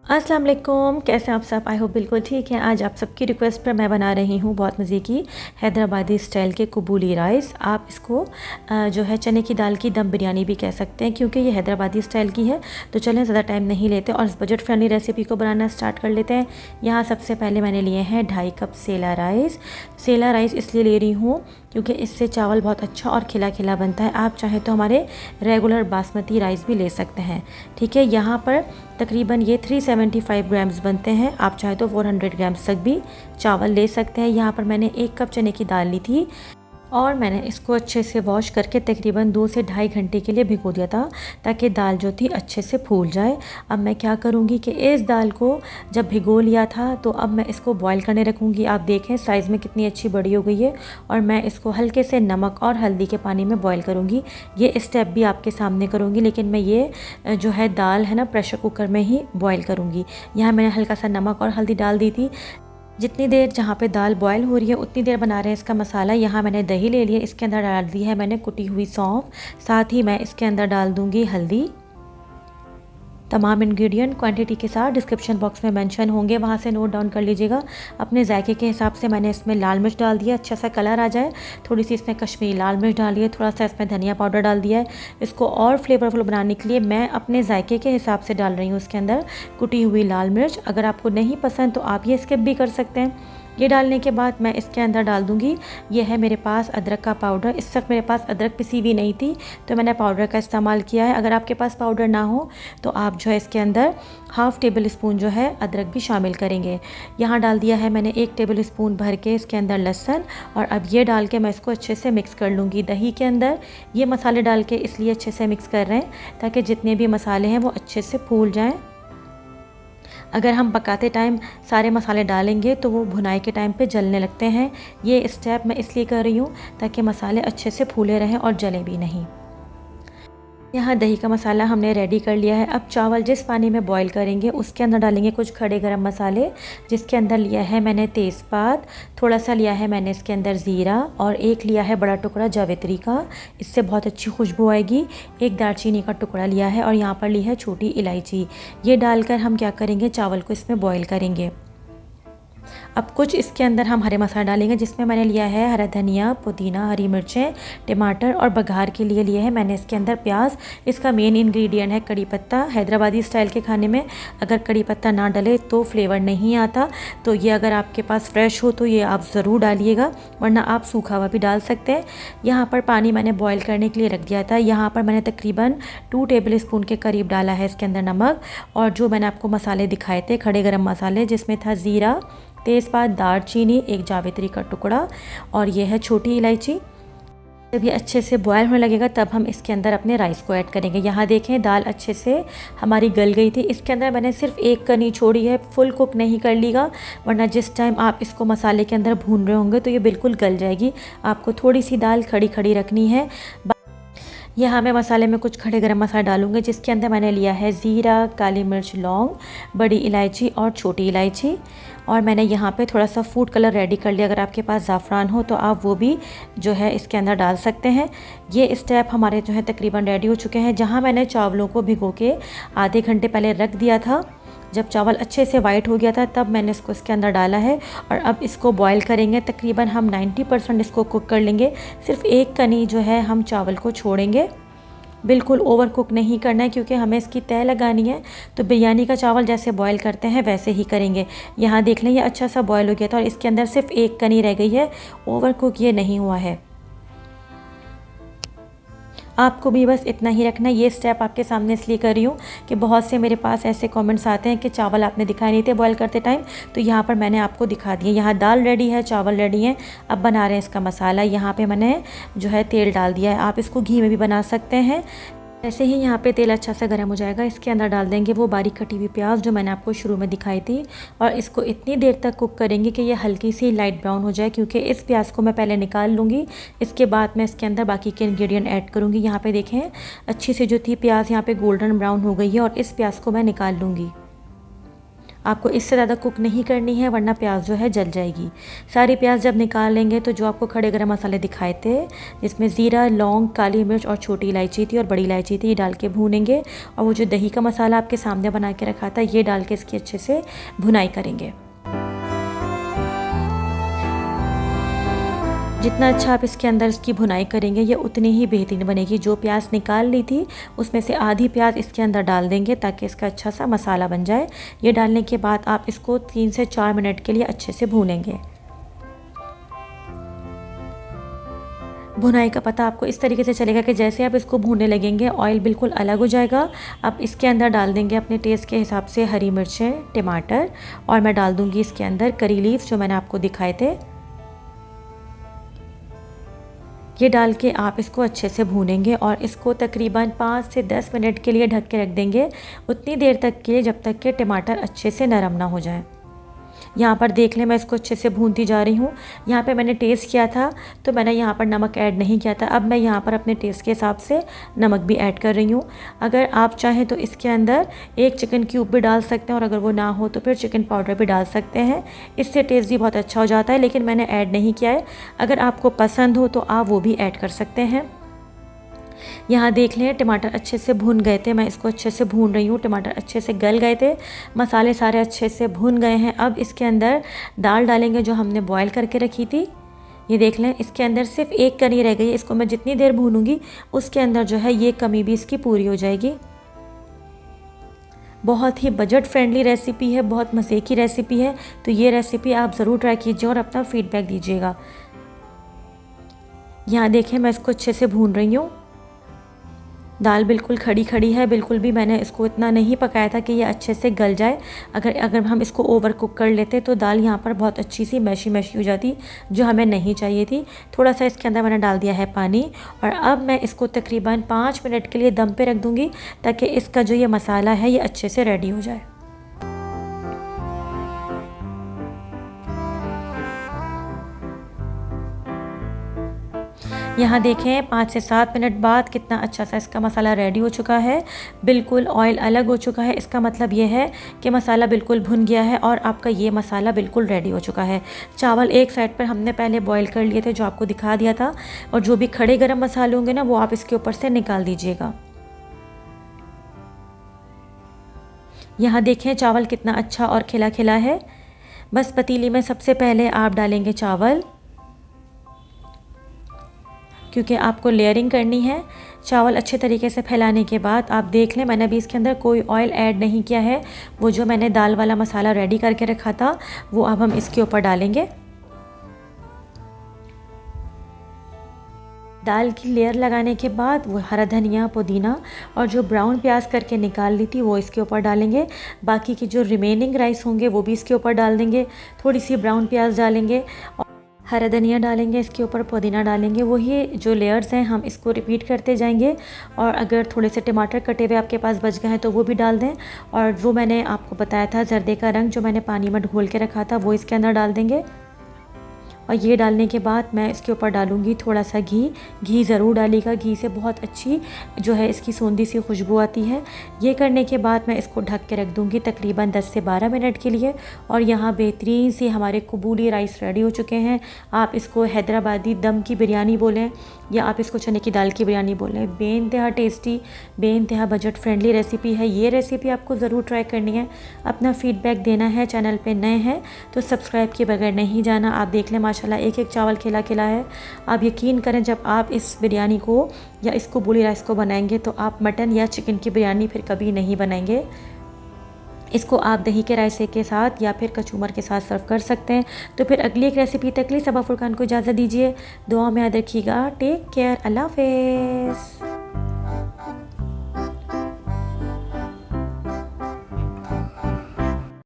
अस्सलाम वालेकुम, कैसे हैं आप सब। आई होप बिल्कुल ठीक है। आज आप सबकी रिक्वेस्ट पर मैं बना रही हूँ बहुत मज़े की हैदराबादी स्टाइल के कबूली राइस। आप इसको जो है चने की दाल की दम बिरयानी भी कह सकते हैं, क्योंकि ये हैदराबादी स्टाइल की है। तो चलें ज़्यादा टाइम नहीं लेते और इस बजट फ्रेंडली रेसिपी को बनाना स्टार्ट कर लेते हैं। यहाँ सबसे पहले मैंने लिए हैं 2.5 कप सेला राइस। सेला राइस इसलिए ले रही हूँ क्योंकि इससे चावल बहुत अच्छा और खिला खिला बनता है। आप चाहें तो हमारे रेगुलर बासमती राइस भी ले सकते हैं। ठीक है, यहाँ पर तकरीबन ये 375 ग्राम्स बनते हैं। आप चाहे तो 400 ग्राम्स तक भी चावल ले सकते हैं। यहाँ पर मैंने 1 कप चने की दाल ली थी और मैंने इसको अच्छे से वॉश करके तकरीबन 2 से ढाई घंटे के लिए भिगो दिया था, ताकि दाल जो थी अच्छे से फूल जाए। अब मैं क्या करूँगी कि इस दाल को जब भिगो लिया था तो अब मैं इसको बॉईल करने रखूँगी। आप देखें साइज़ में कितनी अच्छी बड़ी हो गई है। और मैं इसको हल्के से नमक और हल्दी के पानी में बॉईल करूँगी। ये स्टेप भी आपके सामने करूँगी, लेकिन मैं ये जो है दाल है ना प्रेशर कुकर में ही बॉईल करूँगी। यहाँ मैंने हल्का सा नमक और हल्दी डाल दी थी। जितनी देर जहाँ पे दाल बॉयल हो रही है उतनी देर बना रहे हैं इसका मसाला। यहाँ मैंने दही ले लिया, इसके अंदर डाल दी है मैंने कुटी हुई सौंफ। साथ ही मैं इसके अंदर डाल दूँगी हल्दी। तमाम इंग्रेडिएंट क्वांटिटी के साथ डिस्क्रिप्शन बॉक्स में मेंशन होंगे, वहाँ से नोट डाउन कर लीजिएगा। अपने जायके के हिसाब से मैंने इसमें लाल मिर्च डाल दिया, अच्छा सा कलर आ जाए। थोड़ी सी इसमें कश्मीरी लाल मिर्च डाल दिया, थोड़ा सा इसमें धनिया पाउडर डाल दिया है। इसको और फ्लेवरफुल बनाने के लिए मैं अपने जायके के हिसाब से डाल रही हूँ इसके अंदर कुटी हुई लाल मिर्च। अगर आपको नहीं पसंद तो आप ये स्किप भी कर सकते हैं। ये डालने के बाद मैं इसके अंदर डाल दूँगी, ये है मेरे पास अदरक का पाउडर। इस वक्त मेरे पास अदरक पिसी हुई नहीं थी तो मैंने पाउडर का इस्तेमाल किया है। अगर आपके पास पाउडर ना हो तो आप जो है इसके अंदर हाफ़ टेबल स्पून जो है अदरक भी शामिल करेंगे। यहाँ डाल दिया है मैंने 1 टेबल स्पून भर के इसके अंदर लहसुन। और अब ये डाल के मैं इसको अच्छे से मिक्स कर लूँगी दही के अंदर। ये मसाले डाल के इसलिए अच्छे से मिक्स कर रहे हैं ताकि जितने भी मसाले हैं वो अच्छे से फूल जाएँ। अगर हम पकाते टाइम सारे मसाले डालेंगे तो वो भुनाई के टाइम पे जलने लगते हैं। ये स्टेप मैं इसलिए कर रही हूँ ताकि मसाले अच्छे से फूले रहें और जले भी नहीं। यहाँ दही का मसाला हमने रेडी कर लिया है। अब चावल जिस पानी में बॉईल करेंगे उसके अंदर डालेंगे कुछ खड़े गरम मसाले, जिसके अंदर लिया है मैंने तेज़पात, थोड़ा सा लिया है मैंने इसके अंदर ज़ीरा और एक लिया है बड़ा टुकड़ा जावित्री का, इससे बहुत अच्छी खुशबू आएगी। एक दालचीनी का टुकड़ा लिया है और यहाँ पर ली है छोटी इलायची। ये डालकर हम क्या करेंगे, चावल को इसमें बॉईल करेंगे। अब कुछ इसके अंदर हम हरे मसाला डालेंगे, जिसमें मैंने लिया है हरा धनिया, पुदीना, हरी मिर्चें, टमाटर और बघार के लिए है मैंने इसके अंदर प्याज। इसका मेन इंग्रेडिएंट है कड़ी पत्ता। हैदराबादी स्टाइल के खाने में अगर कड़ी पत्ता ना डले तो फ्लेवर नहीं आता। तो ये अगर आपके पास फ्रेश हो तो ये आप ज़रूर डालिएगा, वरना आप सूखा हुआ भी डाल सकते हैं। यहाँ पर पानी मैंने बॉयल करने के लिए रख दिया था। यहाँ पर मैंने तकरीबन 2 टेबल स्पून के करीब डाला है इसके अंदर नमक। और जो मैंने आपको मसाले दिखाए थे खड़े गरम मसाले, जिसमें था ज़ीरा, तेज़पात, दालचीनी, एक जावित्री का टुकड़ा और ये है छोटी इलायची। जब ये अच्छे से बॉयल होने लगेगा तब हम इसके अंदर अपने राइस को ऐड करेंगे। यहाँ देखें दाल अच्छे से हमारी गल गई थी। इसके अंदर मैंने सिर्फ एक कनी छोड़ी है, फुल कुक नहीं कर लीगा, वरना जिस टाइम आप इसको मसाले के अंदर भून रहे होंगे तो ये बिल्कुल गल जाएगी। आपको थोड़ी सी दाल खड़ी खड़ी रखनी है। यहाँ मैं मसाले में कुछ खड़े गरम मसाला डालूंगी, जिसके अंदर मैंने लिया है ज़ीरा, काली मिर्च, लौंग, बड़ी इलायची और छोटी इलायची। और मैंने यहाँ पे थोड़ा सा फूड कलर रेडी कर लिया। अगर आपके पास ज़ाफ़रान हो तो आप वो भी जो है इसके अंदर डाल सकते हैं। ये स्टेप हमारे जो है तकरीबन रेडी हो चुके हैं। जहाँ मैंने चावलों को भिगो के आधे घंटे पहले रख दिया था, जब चावल अच्छे से वाइट हो गया था तब मैंने इसको इसके अंदर डाला है। और अब इसको बॉईल करेंगे। तकरीबन हम 90% इसको कुक कर लेंगे। सिर्फ एक कनी जो है हम चावल को छोड़ेंगे, बिल्कुल ओवर कुक नहीं करना है, क्योंकि हमें इसकी तह लगानी है। तो बिरयानी का चावल जैसे बॉईल करते हैं वैसे ही करेंगे। यहाँ देख लें ये अच्छा सा बॉईल हो गया था और इसके अंदर सिर्फ एक कनी रह गई है, ओवर कुक ये नहीं हुआ है। आपको भी बस इतना ही रखना है। ये स्टेप आपके सामने इसलिए कर रही हूँ कि बहुत से मेरे पास ऐसे कमेंट्स आते हैं कि चावल आपने दिखाए नहीं थे बॉईल करते टाइम, तो यहाँ पर मैंने आपको दिखा दिए। यहाँ दाल रेडी है, चावल रेडी हैं। अब बना रहे हैं इसका मसाला। यहाँ पे मैंने जो है तेल डाल दिया है। आप इसको घी में भी बना सकते हैं। ऐसे ही यहाँ पे तेल अच्छा सा गर्म हो जाएगा, इसके अंदर डाल देंगे वो बारीक कटी हुई प्याज जो मैंने आपको शुरू में दिखाई थी। और इसको इतनी देर तक कुक करेंगे कि ये हल्की सी लाइट ब्राउन हो जाए, क्योंकि इस प्याज को मैं पहले निकाल लूँगी। इसके बाद मैं इसके अंदर बाकी के इंग्रेडिएंट ऐड करूँगी। यहाँ पे देखें अच्छी सी जो थी प्याज यहाँ पे गोल्डन ब्राउन हो गई है और इस प्याज को मैं निकाल लूँगी। आपको इससे ज़्यादा कुक नहीं करनी है, वरना प्याज जो है जल जाएगी। सारी प्याज जब निकाल लेंगे तो जो आपको खड़े गरम मसाले दिखाए थे, जिसमें ज़ीरा, लौंग, काली मिर्च और छोटी इलायची थी और बड़ी इलायची थी, ये डाल के भूनेंगे। और वो जो दही का मसाला आपके सामने बना के रखा था, ये डाल के इसकी अच्छे से भुनाई करेंगे। जितना अच्छा आप इसके अंदर इसकी भुनाई करेंगे, ये उतनी ही बेहतरीन बनेगी। जो प्याज निकाल ली थी उसमें से आधी प्याज इसके अंदर डाल देंगे ताकि इसका अच्छा सा मसाला बन जाए। ये डालने के बाद आप इसको 3 से 4 मिनट के लिए अच्छे से भूनेंगे। भुनाई का पता आपको इस तरीके से चलेगा कि जैसे आप इसको भूनने लगेंगे ऑयल बिल्कुल अलग हो जाएगा। आप इसके अंदर डाल देंगे अपने टेस्ट के हिसाब से हरी मिर्चें, टमाटर, और मैं डाल दूँगी इसके अंदर करी लीव्स जो मैंने आपको दिखाए थे। ये डाल के आप इसको अच्छे से भूनेंगे और इसको तकरीबन 5 से 10 मिनट के लिए ढक के रख देंगे, उतनी देर तक के लिए जब तक कि टमाटर अच्छे से नरम ना हो जाए। यहाँ पर देख लें, मैं इसको अच्छे से भूनती जा रही हूँ। यहाँ पे मैंने टेस्ट किया था तो मैंने यहाँ पर नमक ऐड नहीं किया था। अब मैं यहाँ पर अपने टेस्ट के हिसाब से नमक भी ऐड कर रही हूँ। अगर आप चाहें तो इसके अंदर एक चिकन क्यूब भी डाल सकते हैं और अगर वो ना हो तो फिर चिकन पाउडर भी डाल सकते हैं। इससे टेस्ट भी बहुत अच्छा हो जाता है, लेकिन मैंने ऐड नहीं किया है। अगर आपको पसंद हो तो आप वो भी ऐड कर सकते हैं। यहाँ देख लें, टमाटर अच्छे से भून गए थे। मैं इसको अच्छे से भून रही हूँ। टमाटर अच्छे से गल गए थे, मसाले सारे अच्छे से भून गए हैं। अब इसके अंदर दाल डालेंगे जो हमने बॉयल करके रखी थी। ये देख लें, इसके अंदर सिर्फ एक कनी रह गई है। इसको मैं जितनी देर भूनूंगी उसके अंदर जो है ये कमी भी इसकी पूरी हो जाएगी। बहुत ही बजट फ्रेंडली रेसिपी है, बहुत मज़े की रेसिपी है। तो ये रेसिपी आप ज़रूर ट्राई कीजिए और अपना फीडबैक दीजिएगा। यहाँ देखें, मैं इसको अच्छे से भून रही हूँ। दाल बिल्कुल खड़ी खड़ी है, बिल्कुल भी मैंने इसको इतना नहीं पकाया था कि ये अच्छे से गल जाए। अगर हम इसको ओवर कुक कर लेते तो दाल यहाँ पर बहुत अच्छी सी मैशी मैशी हो जाती, जो हमें नहीं चाहिए थी। थोड़ा सा इसके अंदर मैंने डाल दिया है पानी और अब मैं इसको तकरीबन 5 मिनट के लिए दम पे रख दूँगी ताकि इसका जो ये मसाला है ये अच्छे से रेडी हो जाए। यहाँ देखें, 5 से 7 मिनट बाद कितना अच्छा सा इसका मसाला रेडी हो चुका है। बिल्कुल ऑयल अलग हो चुका है। इसका मतलब ये है कि मसाला बिल्कुल भुन गया है और आपका ये मसाला बिल्कुल रेडी हो चुका है। चावल एक साइड पर हमने पहले बॉईल कर लिए थे, जो आपको दिखा दिया था। और जो भी खड़े गरम मसाले होंगे ना, वो आप इसके ऊपर से निकाल दीजिएगा। यहाँ देखें, चावल कितना अच्छा और खिला खिला है। बस पतीली में सबसे पहले आप डालेंगे चावल, क्योंकि आपको लेयरिंग करनी है। चावल अच्छे तरीके से फैलाने के बाद आप देख लें, मैंने अभी इसके अंदर कोई ऑयल ऐड नहीं किया है। वो जो मैंने दाल वाला मसाला रेडी करके रखा था वो अब हम इसके ऊपर डालेंगे। दाल की लेयर लगाने के बाद वो हरा धनिया, पुदीना और जो ब्राउन प्याज करके निकाल ली थी वो इसके ऊपर डालेंगे। बाकी की जो रिमेनिंग राइस होंगे वो भी इसके ऊपर डाल देंगे। थोड़ी सी ब्राउन प्याज डालेंगे, हरा धनिया डालेंगे, इसके ऊपर पुदीना डालेंगे। वही जो लेयर्स हैं हम इसको रिपीट करते जाएंगे। और अगर थोड़े से टमाटर कटे हुए आपके पास बच गए हैं तो वो भी डाल दें। और जो मैंने आपको बताया था जर्दे का रंग, जो मैंने पानी में घोल के रखा था, वो इसके अंदर डाल देंगे। और ये डालने के बाद मैं इसके ऊपर डालूँगी थोड़ा सा घी। घी ज़रूर डालिएगा, घी से बहुत अच्छी जो है इसकी सौंधी सी खुशबू आती है। ये करने के बाद मैं इसको ढक के रख दूँगी तकरीबन 10 से 12 मिनट के लिए। और यहाँ बेहतरीन से हमारे कबूली राइस रेडी हो चुके हैं। आप इसको हैदराबादी दम की बिरयानी बोलें या आप इसको चने की दाल की बिरयानी बोलें, बेइंतहा टेस्टी, बेइंतहा बजट फ्रेंडली रेसिपी है। ये रेसिपी आपको ज़रूर ट्राई करनी है, अपना फ़ीडबैक देना है। चैनल पे नए हैं तो सब्सक्राइब किए बगैर नहीं जाना। आप देख लें, माशाल्लाह एक एक चावल खिला खिला है। आप यकीन करें, जब आप इस बिरयानी को या इस कबूली राइस को बनाएंगे तो आप मटन या चिकन की बिरयानी फिर कभी नहीं बनाएंगे। इसको आप दही के रायते के साथ या फिर कचूमर के साथ सर्व कर सकते हैं। तो फिर अगली एक रेसिपी तक लिए सबा फुरकान को इजाज़त दीजिए। दुआ में याद रखिएगा। टेक केयर, अल्लाह हाफ़िज़।